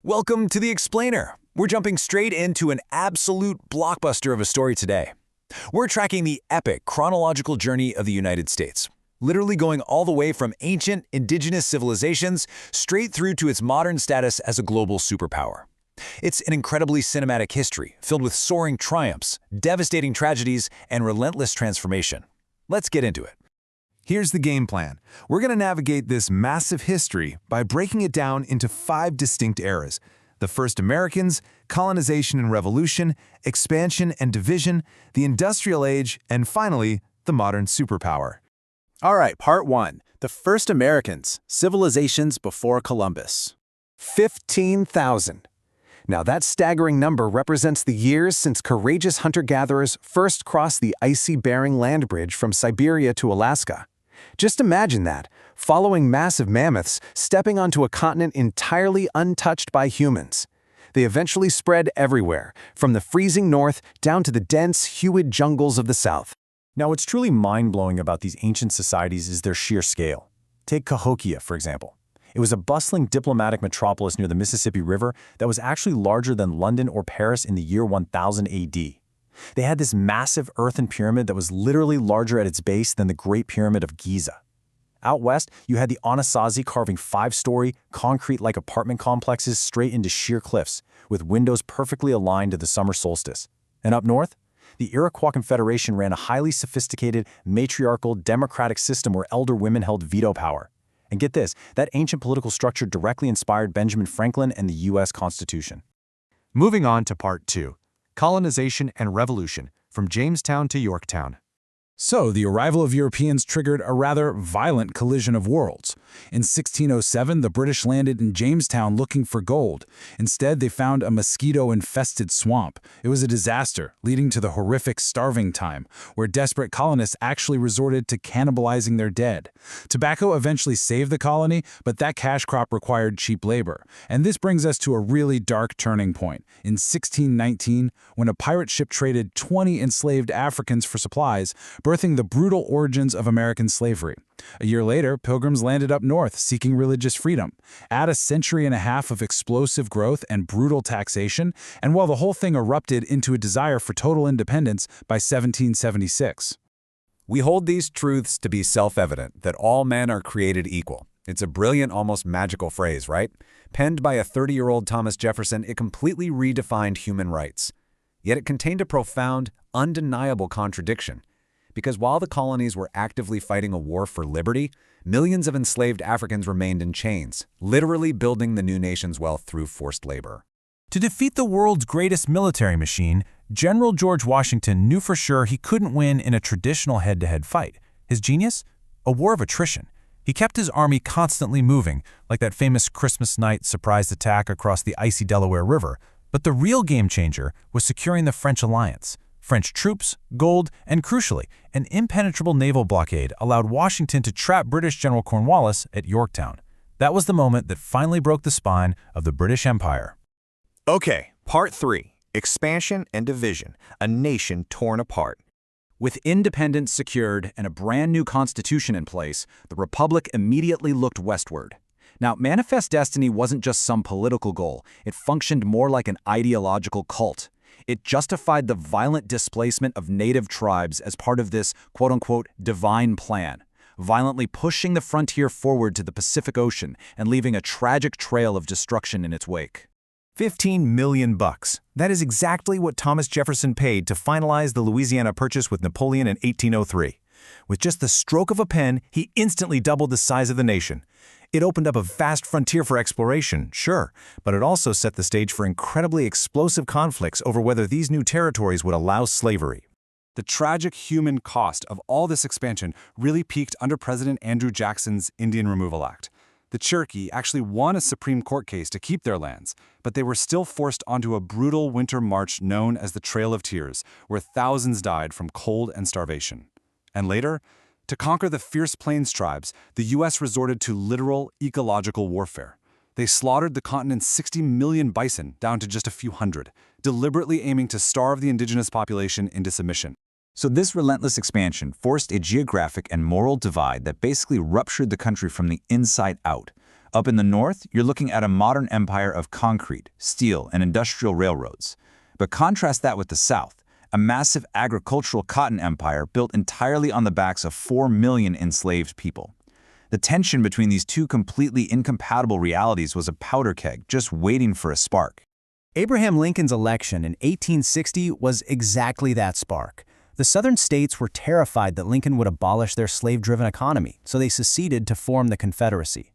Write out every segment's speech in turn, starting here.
Welcome to The Explainer. We're jumping straight into an absolute blockbuster of a story today. We're tracking the epic chronological journey of the United States, literally going all the way from ancient indigenous civilizations straight through to its modern status as a global superpower. It's an incredibly cinematic history filled with soaring triumphs, devastating tragedies, and relentless transformation. Let's get into it. Here's the game plan. We're going to navigate this massive history by breaking it down into 5 distinct eras: the first Americans, colonization and revolution, expansion and division, the industrial age, and finally, the modern superpower. All right, part 1. The first Americans, civilizations before Columbus. 15,000. Now that staggering number represents the years since courageous hunter-gatherers first crossed the icy Bering Land Bridge from Siberia to Alaska. Just imagine that, following massive mammoths, stepping onto a continent entirely untouched by humans. They eventually spread everywhere, from the freezing north down to the dense, humid jungles of the south. Now, what's truly mind-blowing about these ancient societies is their sheer scale. Take Cahokia, for example. It was a bustling diplomatic metropolis near the Mississippi River that was actually larger than London or Paris in the year 1000 AD. They had this massive earthen pyramid that was literally larger at its base than the Great Pyramid of Giza. Out west, you had the Anasazi carving 5-story, concrete-like apartment complexes straight into sheer cliffs, with windows perfectly aligned to the summer solstice. And up north, the Iroquois Confederation ran a highly sophisticated, matriarchal, democratic system where elder women held veto power. And get this, that ancient political structure directly inspired Benjamin Franklin and the U.S. Constitution. Moving on to part 2. Colonization and revolution, from Jamestown to Yorktown. So, the arrival of Europeans triggered a rather violent collision of worlds. In 1607, the British landed in Jamestown looking for gold. Instead, they found a mosquito-infested swamp. It was a disaster, leading to the horrific starving time, where desperate colonists actually resorted to cannibalizing their dead. Tobacco eventually saved the colony, but that cash crop required cheap labor. And this brings us to a really dark turning point. In 1619, when a pirate ship traded 20 enslaved Africans for supplies, birthing the brutal origins of American slavery. A year later, Pilgrims landed up north, seeking religious freedom. Add a century and a half of explosive growth and brutal taxation, and while the whole thing erupted into a desire for total independence by 1776. We hold these truths to be self-evident, that all men are created equal. It's a brilliant, almost magical phrase, right? Penned by a 30-year-old Thomas Jefferson, it completely redefined human rights. Yet it contained a profound, undeniable contradiction. Because while the colonies were actively fighting a war for liberty, millions of enslaved Africans remained in chains, literally building the new nation's wealth through forced labor. To defeat the world's greatest military machine, General George Washington knew for sure he couldn't win in a traditional head-to-head fight. His genius? A war of attrition. He kept his army constantly moving, like that famous Christmas night surprise attack across the icy Delaware River. But the real game changer was securing the French alliance. French troops, gold, and crucially, an impenetrable naval blockade allowed Washington to trap British General Cornwallis at Yorktown. That was the moment that finally broke the spine of the British Empire. Okay, part 3. Expansion and division, a nation torn apart. With independence secured and a brand new constitution in place, the Republic immediately looked westward. Now, Manifest Destiny wasn't just some political goal. It functioned more like an ideological cult. It justified the violent displacement of native tribes as part of this quote-unquote divine plan, violently pushing the frontier forward to the Pacific Ocean and leaving a tragic trail of destruction in its wake. $15 million. That is exactly what Thomas Jefferson paid to finalize the Louisiana Purchase with Napoleon in 1803. With just the stroke of a pen, he instantly doubled the size of the nation. It opened up a vast frontier for exploration, sure, but it also set the stage for incredibly explosive conflicts over whether these new territories would allow slavery. The tragic human cost of all this expansion really peaked under President Andrew Jackson's Indian Removal Act. The Cherokee actually won a Supreme Court case to keep their lands, but they were still forced onto a brutal winter march known as the Trail of Tears, where thousands died from cold and starvation. And later, to conquer the fierce Plains tribes, the U.S. resorted to literal ecological warfare. They slaughtered the continent's 60 million bison down to just a few hundred, deliberately aiming to starve the indigenous population into submission. So this relentless expansion forced a geographic and moral divide that basically ruptured the country from the inside out. Up in the north, you're looking at a modern empire of concrete, steel, and industrial railroads. But contrast that with the south, a massive agricultural cotton empire built entirely on the backs of 4 million enslaved people. The tension between these two completely incompatible realities was a powder keg just waiting for a spark. Abraham Lincoln's election in 1860 was exactly that spark. The Southern states were terrified that Lincoln would abolish their slave-driven economy, so they seceded to form the Confederacy.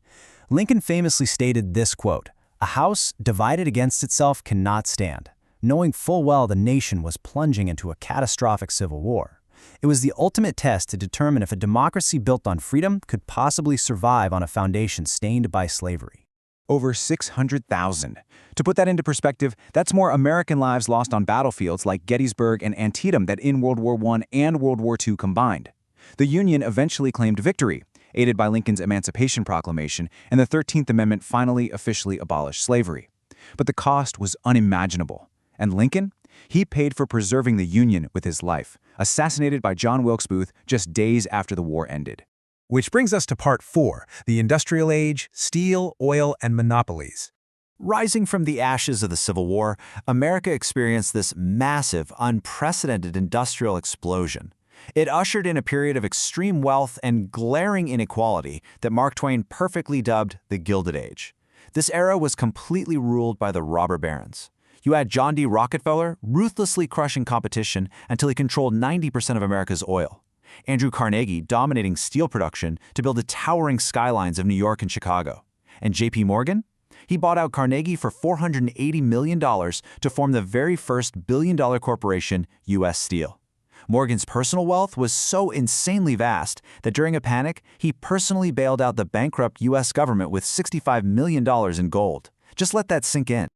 Lincoln famously stated this quote, "A house divided against itself cannot stand," knowing full well the nation was plunging into a catastrophic civil war. It was the ultimate test to determine if a democracy built on freedom could possibly survive on a foundation stained by slavery. Over 600,000. To put that into perspective, that's more American lives lost on battlefields like Gettysburg and Antietam than in World War I and World War II combined. The Union eventually claimed victory, aided by Lincoln's Emancipation Proclamation, and the 13th Amendment finally officially abolished slavery. But the cost was unimaginable. And Lincoln? He paid for preserving the Union with his life, assassinated by John Wilkes Booth just days after the war ended. Which brings us to Part 4, the Industrial Age, Steel, Oil, and Monopolies. Rising from the ashes of the Civil War, America experienced this massive, unprecedented industrial explosion. It ushered in a period of extreme wealth and glaring inequality that Mark Twain perfectly dubbed the Gilded Age. This era was completely ruled by the robber barons. You had John D. Rockefeller ruthlessly crushing competition until he controlled 90% of America's oil. Andrew Carnegie dominating steel production to build the towering skylines of New York and Chicago. And J.P. Morgan? He bought out Carnegie for $480 million to form the very first billion-dollar corporation, U.S. Steel. Morgan's personal wealth was so insanely vast that during a panic, he personally bailed out the bankrupt U.S. government with $65 million in gold. Just let that sink in.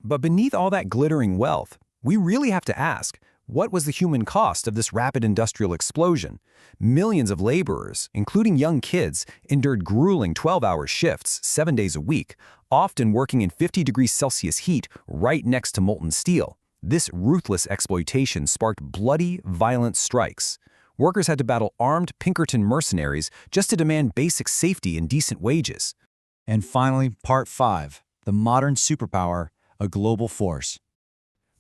But beneath all that glittering wealth, we really have to ask, what was the human cost of this rapid industrial explosion? Millions of laborers, including young kids, endured grueling 12-hour shifts 7 days a week, often working in 50 degrees Celsius heat right next to molten steel. This ruthless exploitation sparked bloody, violent strikes. Workers had to battle armed Pinkerton mercenaries just to demand basic safety and decent wages. And finally, Part 5, the modern superpower, a global force.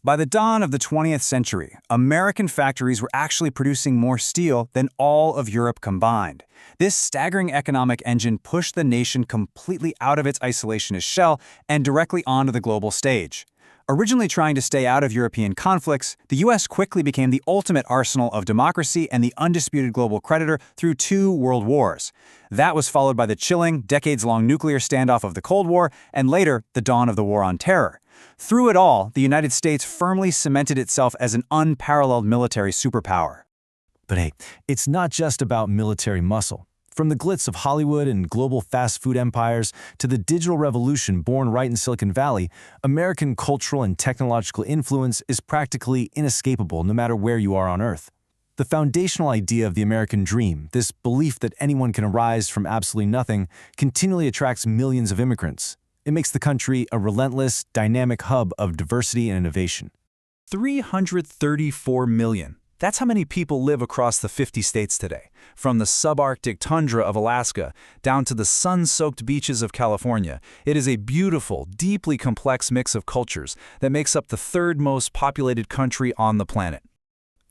By the dawn of the 20th century, American factories were actually producing more steel than all of Europe combined. This staggering economic engine pushed the nation completely out of its isolationist shell and directly onto the global stage. Originally trying to stay out of European conflicts, the U.S. quickly became the ultimate arsenal of democracy and the undisputed global creditor through 2 world wars. That was followed by the chilling, decades-long nuclear standoff of the Cold War, and later, the dawn of the War on Terror. Through it all, the United States firmly cemented itself as an unparalleled military superpower. But hey, it's not just about military muscle. From the glitz of Hollywood and global fast food empires to the digital revolution born right in Silicon Valley, American cultural and technological influence is practically inescapable no matter where you are on Earth. The foundational idea of the American dream, this belief that anyone can arise from absolutely nothing, continually attracts millions of immigrants. It makes the country a relentless, dynamic hub of diversity and innovation. 334 million. That's how many people live across the 50 states today, from the subarctic tundra of Alaska down to the sun-soaked beaches of California. It is a beautiful, deeply complex mix of cultures that makes up the 3rd most populated country on the planet.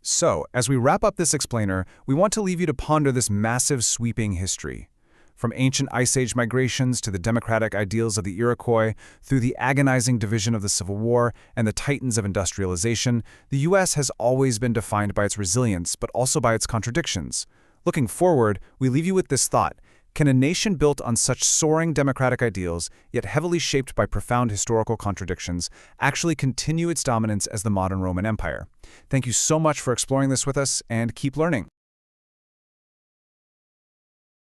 So, as we wrap up this explainer, we want to leave you to ponder this massive, sweeping history. From ancient Ice Age migrations to the democratic ideals of the Iroquois, through the agonizing division of the Civil War and the titans of industrialization, the U.S. has always been defined by its resilience, but also by its contradictions. Looking forward, we leave you with this thought. Can a nation built on such soaring democratic ideals, yet heavily shaped by profound historical contradictions, actually continue its dominance as the modern Roman Empire? Thank you so much for exploring this with us, and keep learning.